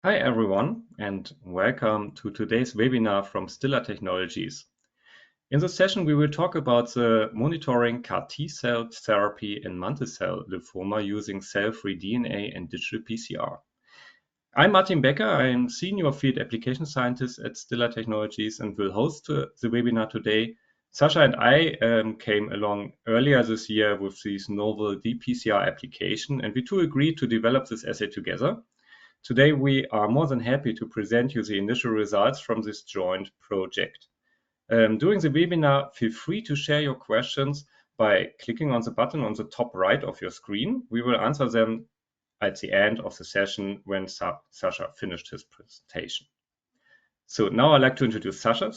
Hi everyone, and welcome to today's webinar from Stilla Technologies. In this session, we will talk about the monitoring CAR T-cell therapy in mantle cell lymphoma using cell-free DNA and digital PCR. I'm Martin Becker. I'm Senior Field Application Scientist at Stilla Technologies and will host the webinar today. Sascha and I came along earlier this year with this novel dPCR application, and we two agreed to develop this assay together. Today, we are more than happy to present you the initial results from this joint project. During the webinar, feel free to share your questions by clicking on the button on the top right of your screen. We will answer them at the end of the session when Sascha finished his presentation. So now I'd like to introduce Sascha.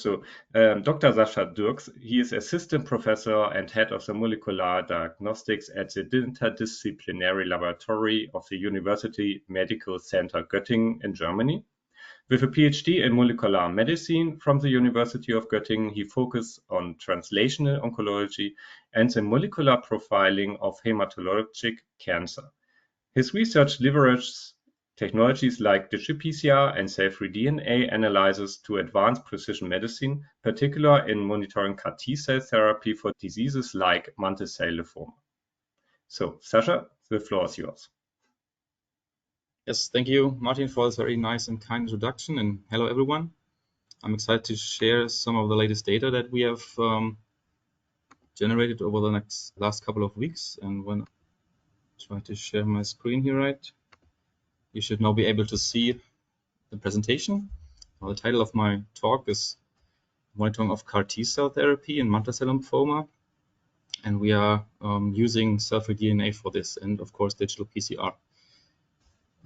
Dr. Sascha Dierks, he is assistant professor and head of the molecular diagnostics at the interdisciplinary laboratory of the University Medical Center Göttingen in Germany. With a PhD in molecular medicine from the University of Göttingen, he focused on translational oncology and the molecular profiling of hematologic cancer. His research leverages technologies like digital PCR and cell-free DNA analysis to advance precision medicine, particularly in monitoring CAR T-cell therapy for diseases like mantle cell lymphoma. So, Sascha, the floor is yours. Yes, thank you, Martin, for this very nice and kind introduction. And hello, everyone. I'm excited to share some of the latest data that we have generated over the last couple of weeks. And when I try to share my screen here, right, you should now be able to see the presentation. The title of my talk is Monitoring of CAR T-cell therapy in mantle cell lymphoma. And we are using cell-free DNA for this, and of course, digital PCR.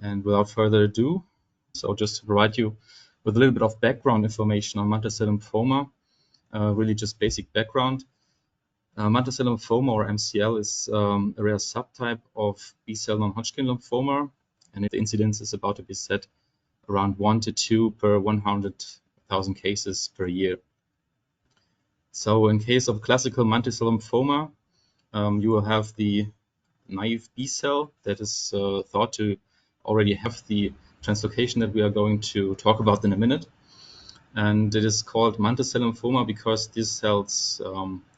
And without further ado, so just to provide you with a little bit of background information on mantle cell lymphoma, really just basic background. Mantle cell lymphoma, or MCL, is a rare subtype of B-cell non-Hodgkin lymphoma, and the incidence is about to be set around 1 to 2 per 100,000 cases per year. So in case of classical mantle cell lymphoma, you will have the naive B-cell that is thought to already have the translocation that we are going to talk about in a minute. And it is called mantle cell lymphoma because these cells,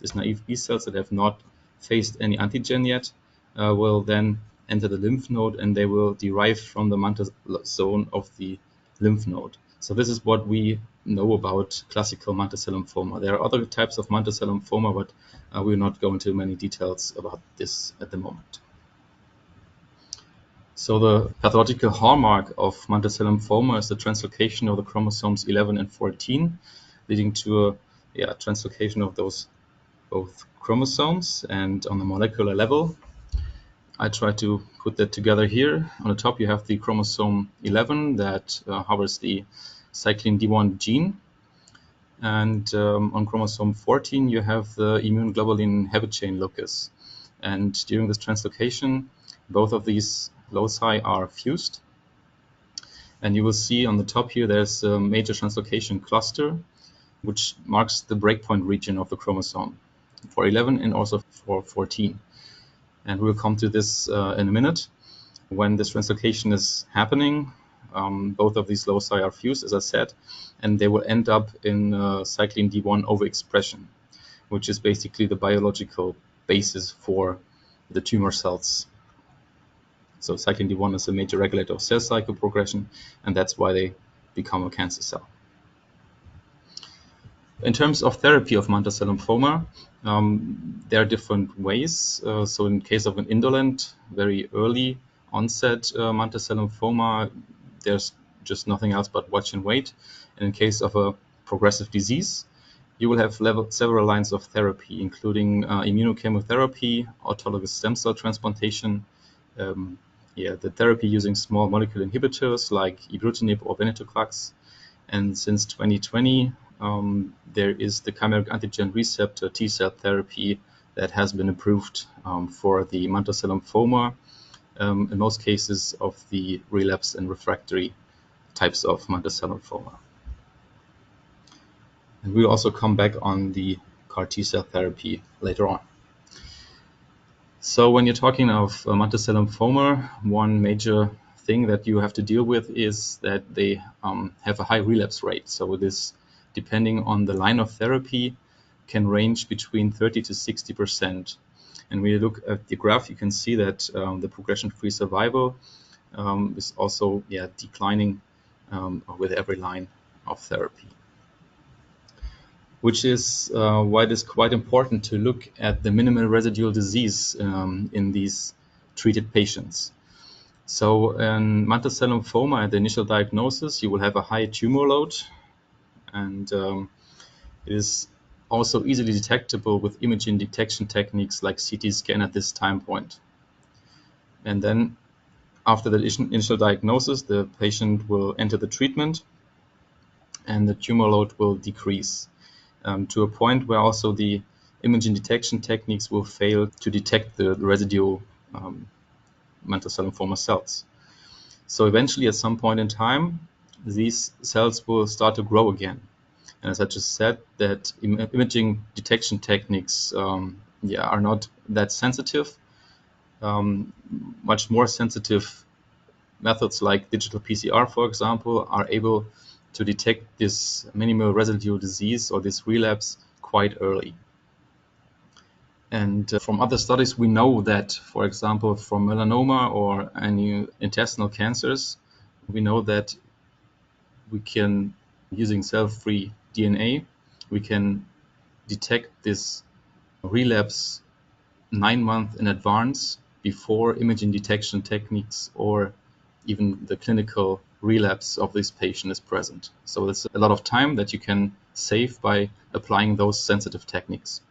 these naive B cells that have not faced any antigen yet, will then enter the lymph node and they will derive from the mantle zone of the lymph node. So this is what we know about classical mantle cell lymphoma. There are other types of mantle cell lymphoma, but we will not go into many details about this at the moment. So the pathological hallmark of mantle cell lymphoma is the translocation of the chromosomes 11 and 14, leading to a translocation of those both chromosomes. And on the molecular level, I try to put that together here. On the top, you have the chromosome 11 that harbors the cyclin D1 gene. And on chromosome 14, you have the immune globulin heavy chain locus. And during this translocation, both of these loci are fused. And you will see on the top here, there's a major translocation cluster, which marks the breakpoint region of the chromosome for 11 and also for 14. And we'll come to this in a minute. When this translocation is happening, both of these loci are fused, as I said, and they will end up in cyclin D1 overexpression, which is basically the biological basis for the tumor cells. So cyclin D1 is a major regulator of cell cycle progression, and that's why they become a cancer cell. In terms of therapy of mantle cell lymphoma, there are different ways. So in case of an indolent, very early onset mantle cell lymphoma, there's just nothing else but watch and wait. And in case of a progressive disease, you will have several lines of therapy, including immunochemotherapy, autologous stem cell transplantation, the therapy using small molecule inhibitors like ibrutinib or venetoclax. And since 2020, there is the chimeric antigen receptor T-cell therapy that has been approved for the mantle cell lymphoma, in most cases of the relapsed and refractory types of mantle cell lymphoma. And we'll also come back on the CAR T-cell therapy later on. So when you're talking of mantle cell lymphoma, one major thing that you have to deal with is that they have a high relapse rate. So this, depending on the line of therapy, can range between 30 to 60%. And when you look at the graph, you can see that the progression-free survival is also declining with every line of therapy. Which is why it is quite important to look at the minimal residual disease in these treated patients. So in mantle cell lymphoma, at the initial diagnosis, you will have a high tumor load, and it is also easily detectable with imaging detection techniques like CT scan at this time point. And then after the initial diagnosis, the patient will enter the treatment and the tumor load will decrease to a point where also the imaging detection techniques will fail to detect the residual mantle cell lymphoma cells. So eventually, at some point in time, these cells will start to grow again. And as I just said, that imaging detection techniques are not that sensitive. Much more sensitive methods like digital PCR, for example, are able to detect this minimal residual disease or this relapse quite early. And from other studies, we know that, for example, from melanoma or any intestinal cancers, we know that we can, using cell-free DNA, we can detect this relapse 9 months in advance before imaging detection techniques or even the clinical relapse of this patient is present. So it's a lot of time that you can save by applying those sensitive techniques.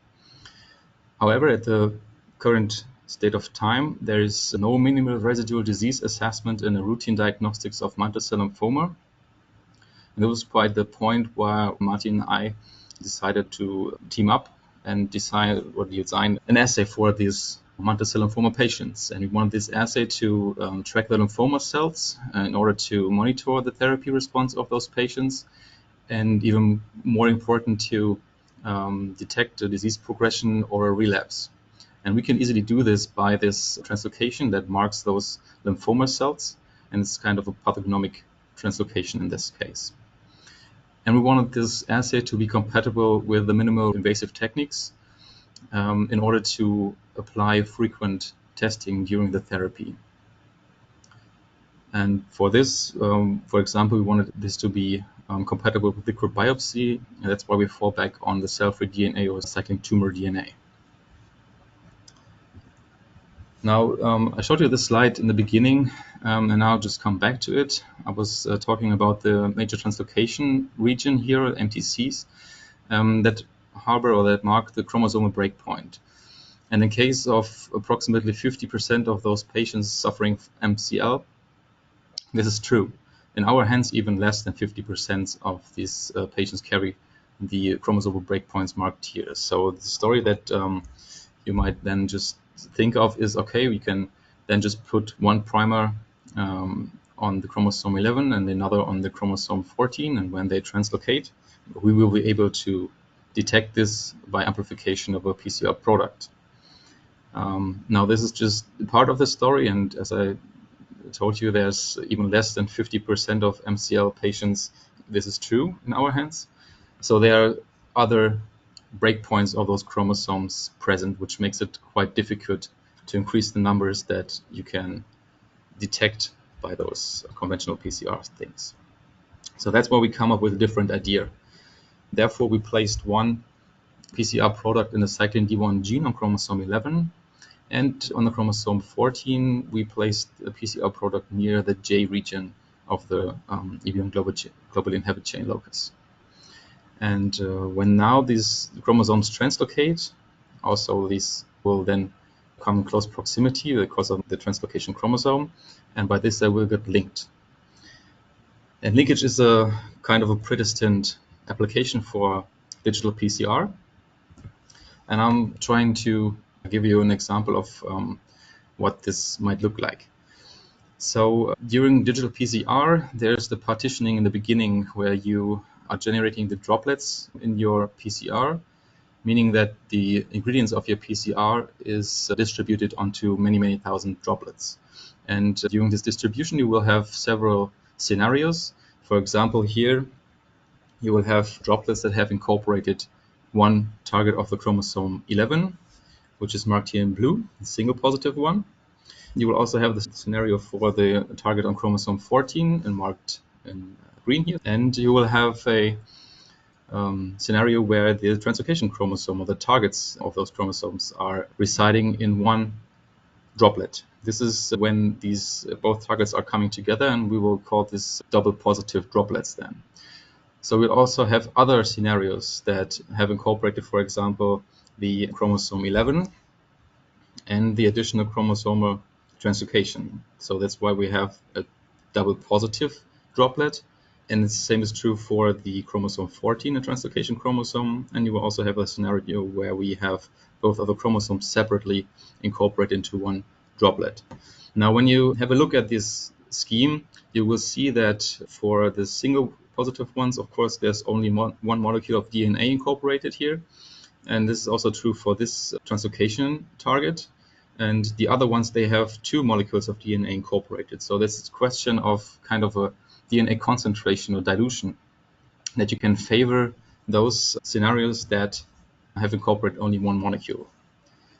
However, at the current state of time, there is no minimal residual disease assessment in a routine diagnostics of mantle cell lymphoma. And that was quite the point where Martin and I decided to team up and design an assay for these mantle cell lymphoma patients. And we wanted this assay to track the lymphoma cells in order to monitor the therapy response of those patients, and even more important, to detect a disease progression or a relapse. And we can easily do this by this translocation that marks those lymphoma cells, and it's kind of a pathognomic translocation in this case. And we wanted this assay to be compatible with the minimal invasive techniques in order to apply frequent testing during the therapy. And for this, for example, we wanted this to be compatible with liquid biopsy, and that's why we fall back on the cell-free DNA or cycling tumor DNA. Now, I showed you this slide in the beginning, and now I'll just come back to it. I was talking about the major translocation region here, MTCs, that harbor or that mark the chromosomal breakpoint. And in case of approximately 50% of those patients suffering MCL, this is true. In our hands, even less than 50% of these patients carry the chromosomal breakpoints marked here. So the story that you might then just think of is, okay, we can then just put one primer on the chromosome 11 and another on the chromosome 14, and when they translocate, we will be able to detect this by amplification of a PCR product. Now, this is just part of the story, and as I told you, there's even less than 50% of MCL patients this is true in our hands. So there are other breakpoints of those chromosomes present, which makes it quite difficult to increase the numbers that you can detect by those conventional PCR things. So that's why we come up with a different idea. Therefore, we placed one PCR product in the cyclin D1 gene on chromosome 11, and on the chromosome 14, we placed a PCR product near the J region of the immunoglobulin heavy chain locus. And when now these chromosomes translocate, also these will then come in close proximity because of the translocation chromosome, and by this they will get linked. And linkage is a kind of a predestined application for digital PCR. And I'm trying to give you an example of what this might look like. So during digital PCR, there's the partitioning in the beginning where you are generating the droplets in your PCR, meaning that the ingredients of your PCR is distributed onto many, many thousand droplets. And during this distribution, you will have several scenarios. For example, here you will have droplets that have incorporated one target of the chromosome 11, which is marked here in blue, a single positive one. You will also have the scenario for the target on chromosome 14 and marked in green here. And you will have a scenario where the translocation chromosome or the targets of those chromosomes are residing in one droplet. This is when these both targets are coming together, and we will call this double positive droplets then. So we'll also have other scenarios that have incorporated, for example, the chromosome 11 and the additional chromosomal translocation. So that's why we have a double positive droplet. And the same is true for the chromosome 14, a translocation chromosome. And you will also have a scenario where we have both of the chromosomes separately incorporated into one droplet. Now, when you have a look at this scheme, you will see that for the single positive ones, of course, there's only one molecule of DNA incorporated here. And this is also true for this translocation target. And the other ones, they have two molecules of DNA incorporated. So this is a question of kind of a DNA concentration or dilution, that you can favor those scenarios that have incorporated only one molecule.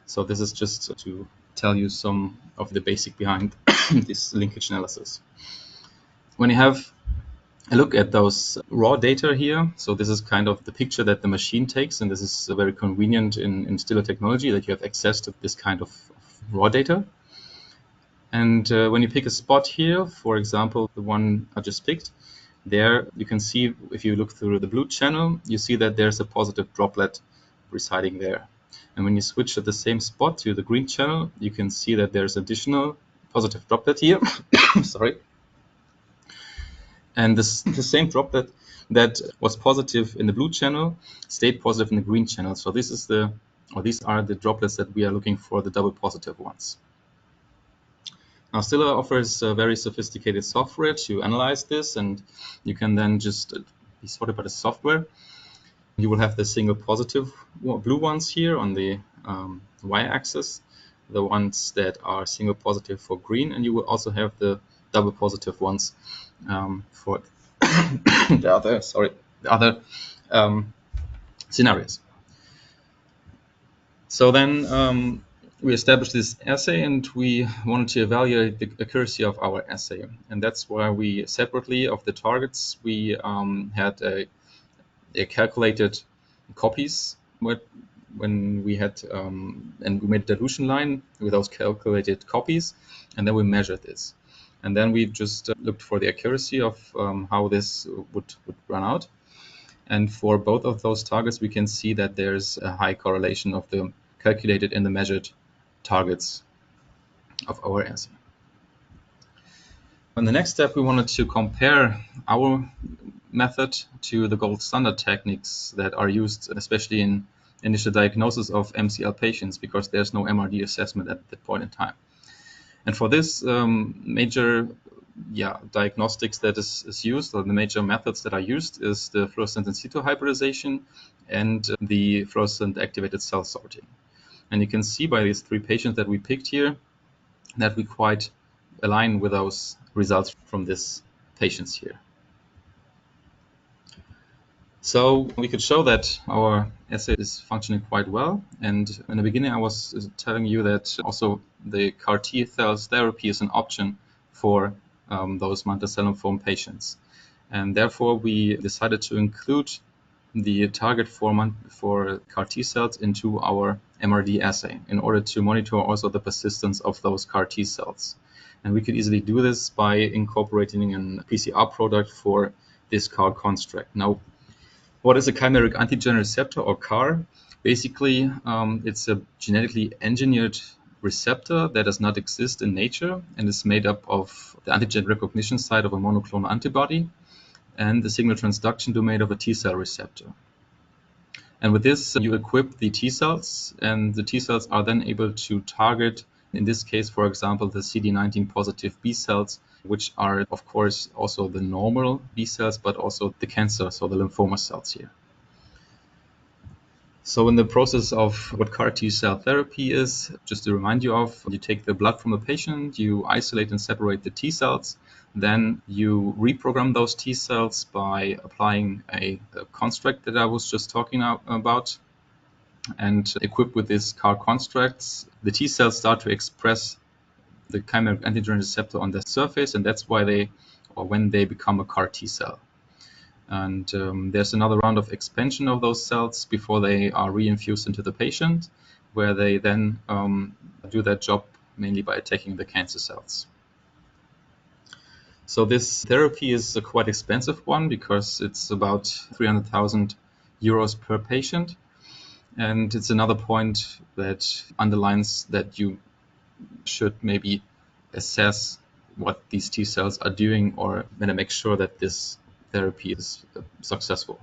So this is just to tell you some of the basic behind this linkage analysis. When you have a look at those raw data here, so this is kind of the picture that the machine takes, and this is very convenient in Stilla Technology that you have access to this kind of raw data. And when you pick a spot here, for example, the one I just picked, there you can see, if you look through the blue channel, you see that there's a positive droplet residing there. And when you switch at the same spot to the green channel, you can see that there's additional positive droplet here. Sorry. And the same droplet that was positive in the blue channel stayed positive in the green channel. So this is these are the droplets that we are looking for, the double positive ones. Now, Stilla offers a very sophisticated software to analyze this, and you can then just be sorted by the software. You will have the single positive blue ones here on the y-axis, the ones that are single positive for green, and you will also have the double positive ones for the other scenarios. So then we established this assay, and we wanted to evaluate the accuracy of our assay. And that's why we separately of the targets, we had a calculated copies when we had, and we made a dilution line with those calculated copies, and then we measured this. And then we just looked for the accuracy of how this would run out. And for both of those targets, we can see that there's a high correlation of the calculated and the measured targets of our assay. On the next step, we wanted to compare our method to the gold standard techniques that are used, especially in initial diagnosis of MCL patients, because there's no MRD assessment at that point in time. And for this major diagnostics that is used, or the major methods that are used, is the fluorescent in situ hybridization and the fluorescent activated cell sorting. And you can see by these three patients that we picked here that we quite align with those results from these patients here. So we could show that our assay is functioning quite well. And in the beginning, I was telling you that also the CAR T cells therapy is an option for those mantle cell lymphoma patients. And therefore, we decided to include the target for CAR T cells into our MRD assay in order to monitor also the persistence of those CAR T cells. And we could easily do this by incorporating a PCR product for this CAR construct. Now, what is a chimeric antigen receptor, or CAR? Basically, it's a genetically engineered receptor that does not exist in nature and is made up of the antigen recognition site of a monoclonal antibody and the signal transduction domain of a T cell receptor. And with this, you equip the T cells, and the T cells are then able to target, in this case, for example, the CD19 positive B cells, which are, of course, also the normal B cells, but also the cancer, so the lymphoma cells here. So in the process of what CAR T-cell therapy is, just to remind you of, you take the blood from the patient, you isolate and separate the T-cells, then you reprogram those T-cells by applying a construct that I was just talking about. And equipped with these CAR constructs, the T-cells start to express the chimeric antigen receptor on the surface, and that's why when they become a CAR T-cell. And there's another round of expansion of those cells before they are reinfused into the patient, where they then do their job mainly by attacking the cancer cells. So this therapy is a quite expensive one because it's about 300,000 euros per patient. And it's another point that underlines that you should maybe assess what these T cells are doing or make sure that this therapy is successful.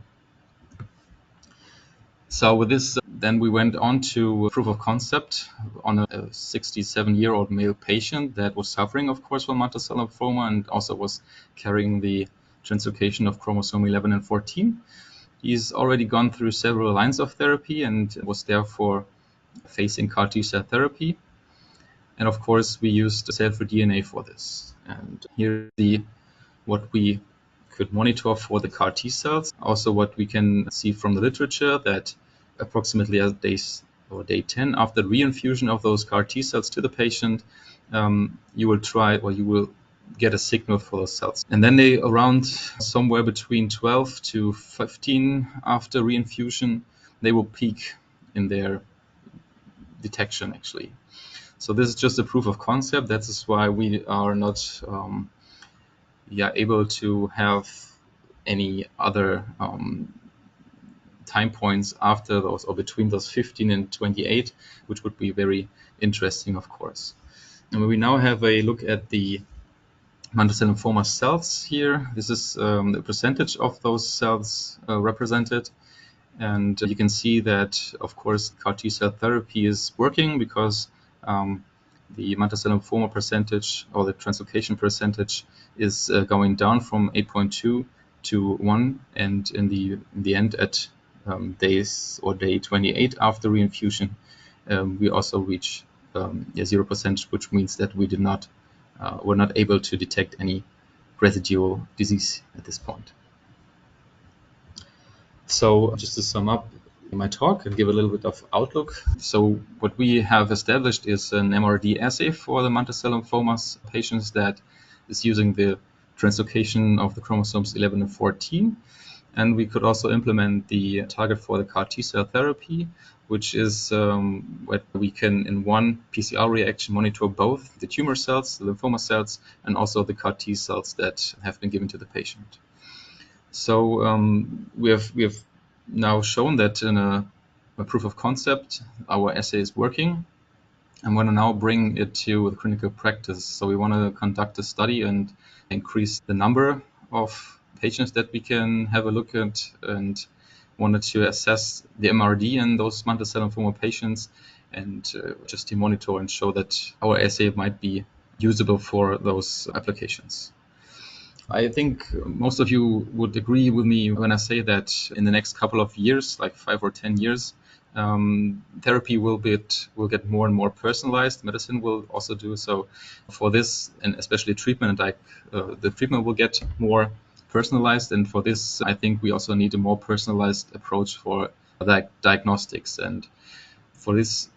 So with this, then we went on to proof of concept on a 67-year-old male patient that was suffering, of course, from mantle cell lymphoma and also was carrying the translocation of chromosome 11 and 14. He's already gone through several lines of therapy and was therefore facing CAR T-cell therapy. And of course, we used cell-free DNA for this. And here what we could monitor for the CAR T cells. Also, what we can see from the literature that approximately at day 10 after reinfusion of those CAR T cells to the patient, you will get a signal for those cells. And then they around somewhere between 12 to 15 after reinfusion, they will peak in their detection actually. So this is just a proof of concept. That is why we are not able to have any other time points after those or between those 15 and 28, which would be very interesting, of course. And we now have a look at the mantle cell lymphoma cells here. This is the percentage of those cells represented. And you can see that, of course, CAR T-cell therapy is working because the mantle cell lymphoma percentage or the translocation percentage is going down from 8.2 to 1, and in the end at day 28 after reinfusion, we also reach 0%, which means that we were not able to detect any residual disease at this point. So just to sum up my talk and give a little bit of outlook. So what we have established is an MRD assay for the mantle cell lymphomas patients that is using the translocation of the chromosomes 11 and 14. And we could also implement the target for the CAR T-cell therapy, which is what we can in one PCR reaction monitor both the tumor cells, the lymphoma cells, and also the CAR T cells that have been given to the patient. So we have now shown that in a proof of concept, our assay is working. I want to now bring it to the clinical practice. So we want to conduct a study and increase the number of patients that we can have a look at, and wanted to assess the MRD in those mantle cell lymphoma patients and just to monitor and show that our assay might be usable for those applications. I think most of you would agree with me when I say that in the next couple of years, like 5 or 10 years, therapy will get more and more personalized. Medicine will also do so for this, and especially treatment. The treatment will get more personalized, and for this, I think we also need a more personalized approach for diagnostics. And for this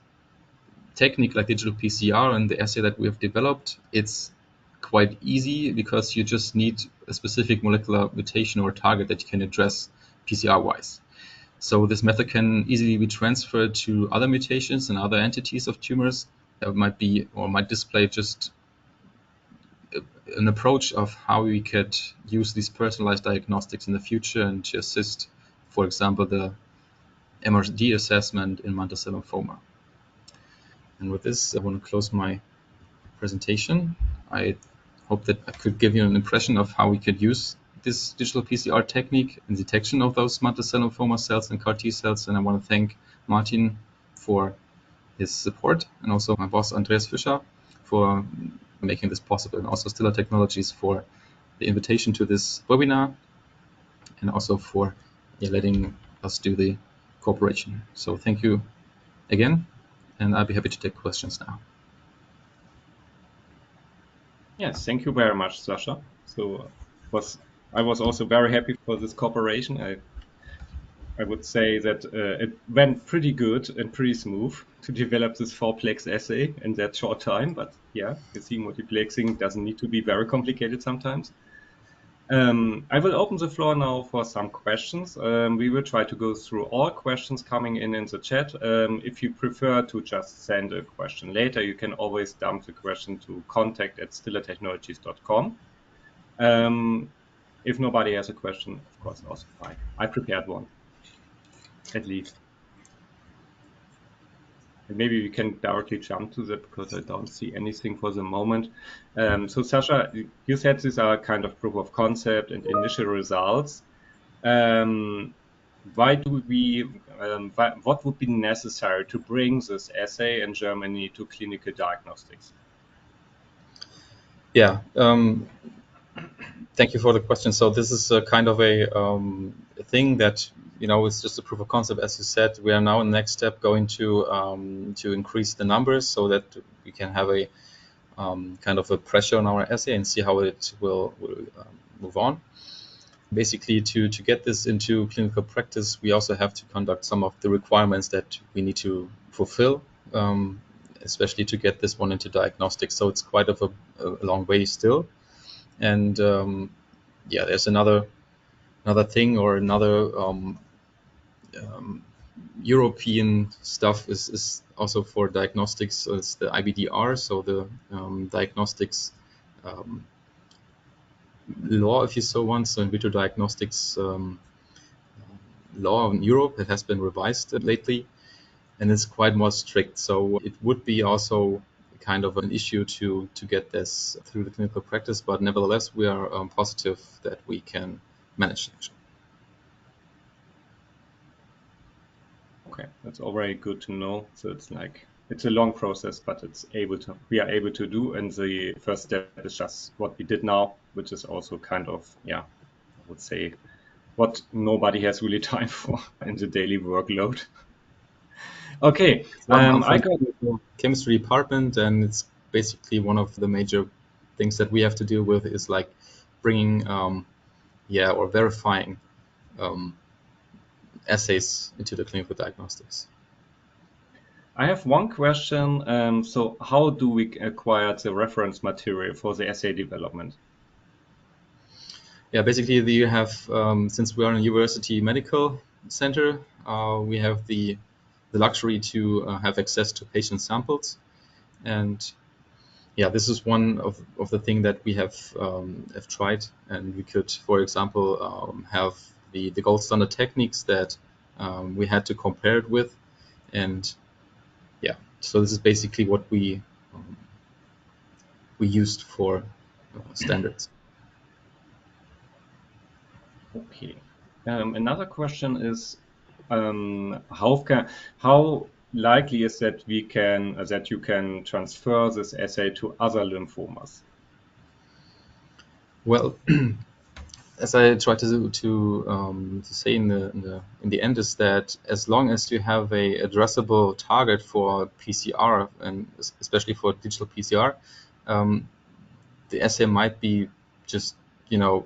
technique like digital PCR and the assay that we have developed, it's quite easy because you just need a specific molecular mutation or target that you can address PCR-wise. So this method can easily be transferred to other mutations and other entities of tumors that might display just an approach of how we could use these personalized diagnostics in the future and to assist, for example, the MRD assessment in mantle cell lymphoma. And with this, I want to close my presentation. I hope that I could give you an impression of how we could use this digital PCR technique in detection of those mantle cell lymphoma cells and CAR T cells. And I want to thank Martin for his support, and also my boss Andreas Fischer for making this possible, and also Stilla Technologies for the invitation to this webinar, and also for letting us do the cooperation. So thank you again, and I'll be happy to take questions now. Yes, thank you very much, Sascha. So I was also very happy for this cooperation. I would say that it went pretty good and pretty smooth to develop this four-plex assay in that short time. But yeah, you see, multiplexing doesn't need to be very complicated sometimes. I will open the floor now for some questions. We will try to go through all questions coming in the chat. If you prefer to just send a question later, you can always dump the question to contact@stillatechnologies.com. If nobody has a question, of course, also fine. I prepared one, at least. And maybe we can directly jump to that because I don't see anything for the moment. So Sascha, you said these are kind of proof of concept and initial results. Why do we, what would be necessary to bring this assay in Germany to clinical diagnostics? Yeah, thank you for the question. So this is a kind of a thing that, it's just a proof of concept. As you said, we are now in the next step going to increase the numbers so that we can have a kind of a pressure on our assay and see how it will move on. Basically, to get this into clinical practice, we also have to conduct some of the requirements that we need to fulfill, especially to get this one into diagnostics. So it's quite of a long way still. And yeah, there's another thing or another European stuff is also for diagnostics. So it's the IBDR, so the diagnostics law, if you so want. So in vitro diagnostics law in Europe, it has been revised lately, and it's quite more strict. So it would be also kind of an issue to get this through the clinical practice, but nevertheless, we are positive that we can manage it. Okay, that's already good to know. So it's a long process, but we are able to do. And the first step is just what we did now, which is also kind of, I would say what nobody has really time for in the daily workload. Okay, I got the chemistry department, and it's basically one of the major things that we have to deal with is like bringing, or verifying assays into the clinical diagnostics. I have one question. So how do we acquire the reference material for the assay development? Yeah, basically you have, since we are in a university medical center, we have the luxury to have access to patient samples. And yeah, this is one of the things that we have tried. And we could, for example, have the gold standard techniques that we had to compare it with. And yeah, so this is basically what we used for standards. Okay. Another question is, how likely is that you can transfer this assay to other lymphomas? Well, as I tried to say in the end, is that as long as you have a addressable target for PCR and especially for digital PCR, the assay might be just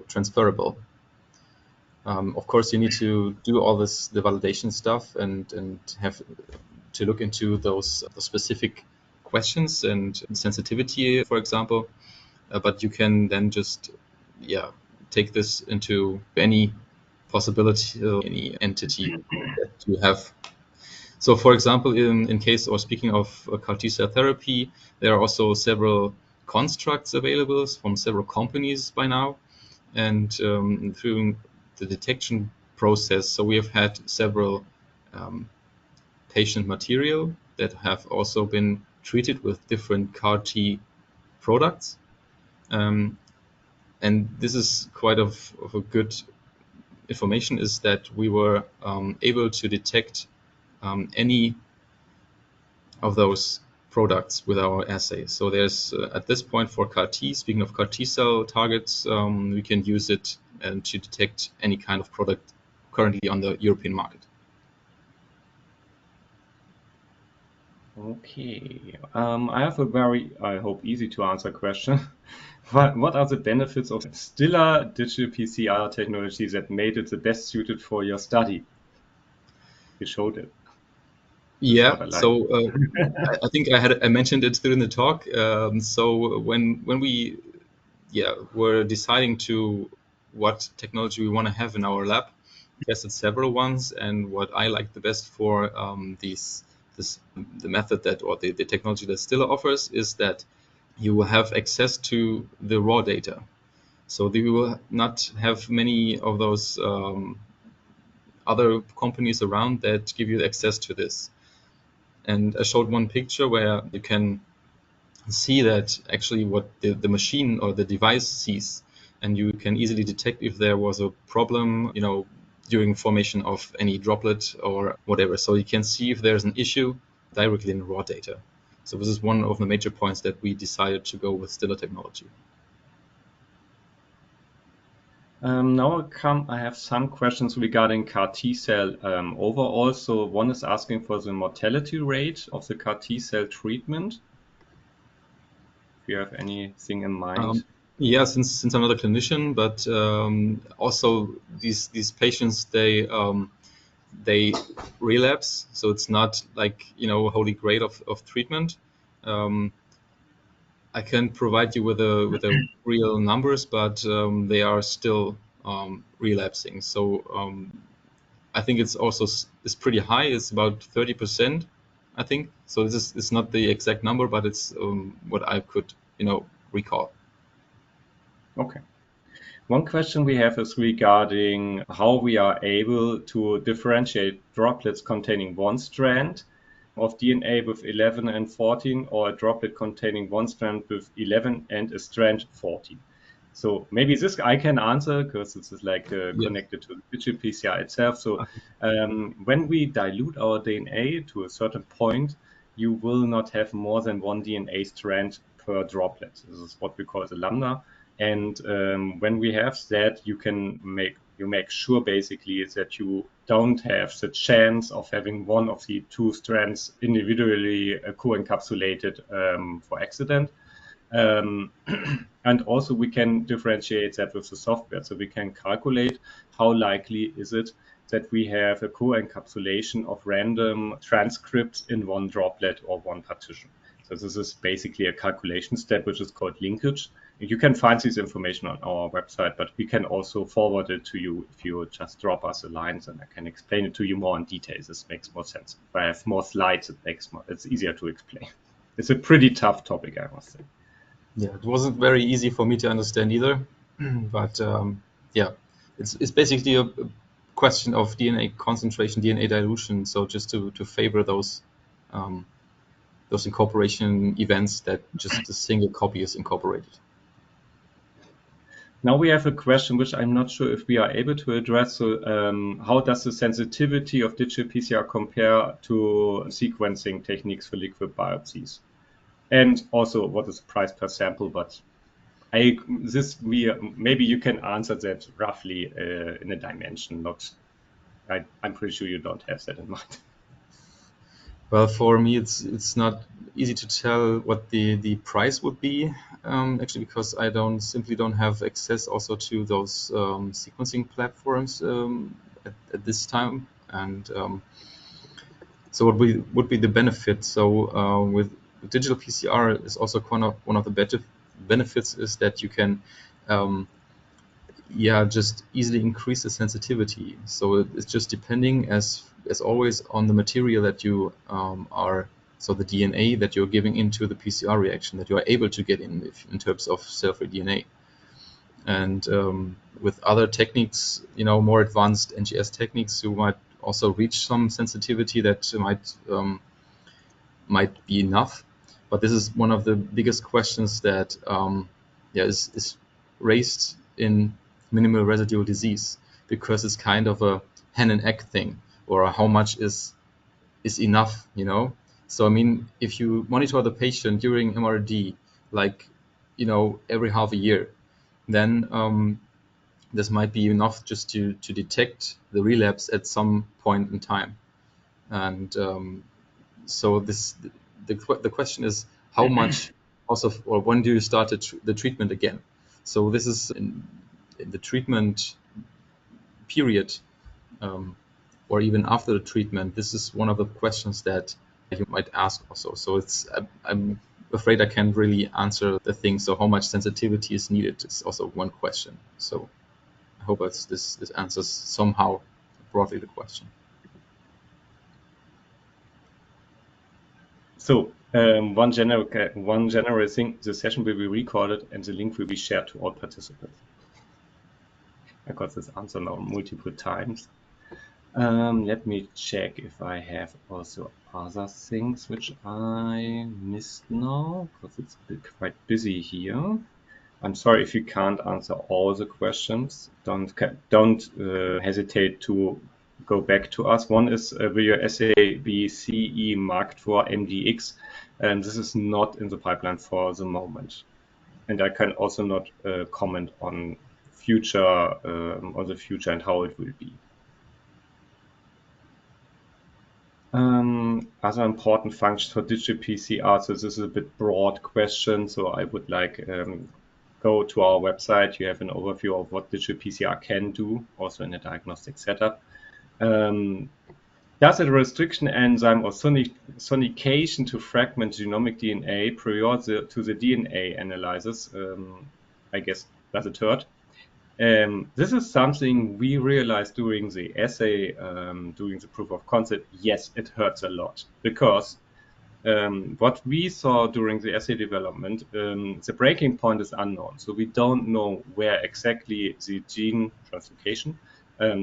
transferable. Of course, you need to do all the validation stuff and have to look into those specific questions and sensitivity, for example. But you can then just take this into any possibility, any entity that you have. So, for example, in case or speaking of CAR T-cell therapy, there are also several constructs available from several companies by now, and through the detection process, so we have had several patient material that have also been treated with different CAR T products. And this is quite of a good information, is that we were able to detect any of those products with our assay. So there's at this point for CAR T, speaking of CAR T cell targets, we can use it to detect any kind of product currently on the European market. Okay. I have a very, I hope, easy to answer question. What are the benefits of Stilla digital PCR technology that made it the best suited for your study? You showed it. That's Yeah, what I like. so I think I mentioned it during the talk. So when we were deciding to what technology we want to have in our lab, we tested several ones, and what I like the best for the method that or the technology that Stilla offers is that you will have access to the raw data. So you will not have many of those other companies around that give you access to this. And I showed one picture where you can see that actually what the machine or the device sees, and you can easily detect if there was a problem, during formation of any droplet or whatever. So you can see if there's an issue directly in raw data. So this is one of the major points that we decided to go with Stilla technology. Now I have some questions regarding CAR T cell overall. So one is asking for the mortality rate of the CAR T cell treatment. If you have anything in mind. Yeah, since I'm not a clinician, but also these patients they relapse, so it's not like a holy grail of treatment. Um, I can provide you with a real numbers, but they are still relapsing. So I think it's pretty high. It's about 30%, I think. So this is not the exact number, but it's what I could recall. Okay. One question we have is regarding how we are able to differentiate droplets containing one strand of DNA with 11 and 14, or a droplet containing one strand with 11 and a strand 14. So maybe this I can answer because this is like Yeah. connected to the digital PCR itself. So when we dilute our DNA to a certain point, you will not have more than one DNA strand per droplet. This is what we call the lambda. And when we have that, you make sure basically that you don't have the chance of having one of the two strands individually co-encapsulated for accident. And also we can differentiate that with the software. So we can calculate how likely is it that we have a co-encapsulation of random transcripts in one droplet or one partition. So this is basically a calculation step, which is called linkage. You can find this information on our website, but we can also forward it to you if you just drop us a line, and I can explain it to you more in detail. This makes more sense. If I have more slides, it's easier to explain. It's a pretty tough topic, I must say. Yeah, it wasn't very easy for me to understand either, but it's basically a question of DNA concentration, DNA dilution. So just to favor those incorporation events that just a single copy is incorporated. Now we have a question which I'm not sure if we are able to address. So how does the sensitivity of digital PCR compare to sequencing techniques for liquid biopsies? And also, what is the price per sample? But maybe you can answer that roughly in a dimension. I'm pretty sure you don't have that in mind. Well, for me, it's not easy to tell what the price would be, actually, because I simply don't have access also to those sequencing platforms at this time. And so what would be the benefit? So with digital PCR is also one of the better benefits is that you can just easily increase the sensitivity. So it's just depending as always on the material that you so the DNA that you're giving into the PCR reaction that you are able to get in terms of cell-free DNA. And with other techniques, more advanced NGS techniques, you might also reach some sensitivity that might be enough. But this is one of the biggest questions that is raised in minimal residual disease, because it's kind of a hen and egg thing, or how much is enough, So I mean, if you monitor the patient during MRD, like every half a year, then this might be enough just to detect the relapse at some point in time. And so the question is how much also, or when do you start the treatment again? So this is in the treatment period, or even after the treatment. This is one of the questions that you might ask also. So it's I'm afraid I can't really answer the thing. So how much sensitivity is needed is also one question. So I hope this answers somehow broadly the question. So one general thing: the session will be recorded and the link will be shared to all participants. I got this answer now multiple times. Let me check if I have also other things which I missed now, because it's quite busy here. I'm sorry if you can't answer all the questions. Don't hesitate to go back to us. One is, will your assay be CE marked for MDX? And this is not in the pipeline for the moment. And I can also not comment on the future and how it will be. Other important functions for dPCR. So this is a bit broad question. So I would like go to our website. You have an overview of what dPCR can do, also in a diagnostic setup. Does a restriction enzyme or sonication to fragment genomic DNA prior to the DNA analysis? I guess does it hurt? This is something we realized during the assay, doing the proof of concept. Yes, it hurts a lot, because what we saw during the assay development, the breaking point is unknown. So we don't know where exactly the gene translocation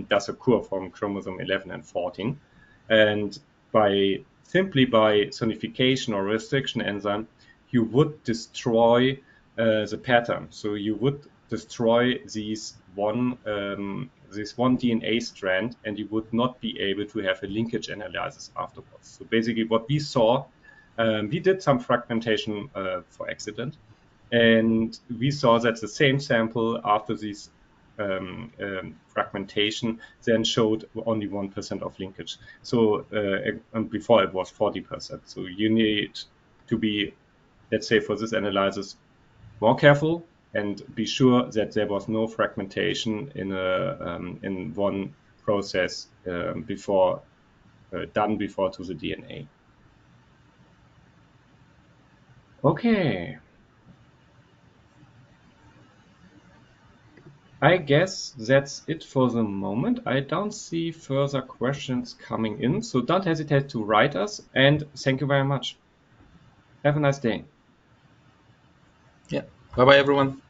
does occur from chromosome 11 and 14. And simply by sonification or restriction enzyme, you would destroy the pattern. So you would destroy this one DNA strand, and you would not be able to have a linkage analysis afterwards. So basically what we saw, we did some fragmentation for accident, and we saw that the same sample after this fragmentation then showed only 1% of linkage. So before it was 40%. So you need to be, let's say, for this analysis, more careful and be sure that there was no fragmentation in one process done before to the DNA. Okay. I guess that's it for the moment. I don't see further questions coming in, so don't hesitate to write us, and thank you very much. Have a nice day. Yeah. Bye-bye, everyone.